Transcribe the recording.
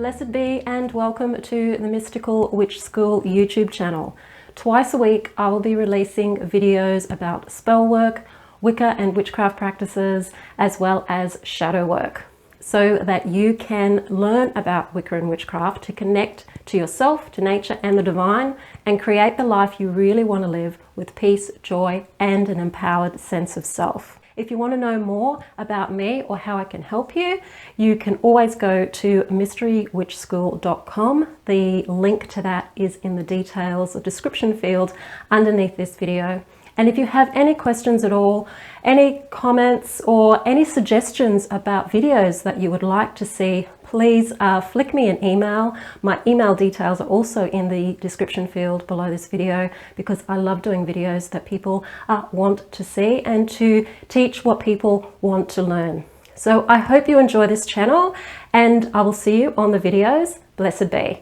Blessed be and welcome to the Mystical Witch School YouTube channel. Twice a week I will be releasing videos about spell work, Wicca and witchcraft practices, as well as shadow work, so that you can learn about Wicca and witchcraft to connect to yourself, to nature and the divine, and create the life you really want to live with peace, joy, and an empowered sense of self. If you want to know more about me or how I can help you, you can always go to mysterywitchschool.com. The link to that is in the details or description field underneath this video. And if you have any questions at all, any comments or any suggestions about videos that you would like to see, please flick me an email. My email details are also in the description field below this video, because I love doing videos that people want to see and to teach what people want to learn. So I hope you enjoy this channel, and I will see you on the videos. Blessed be.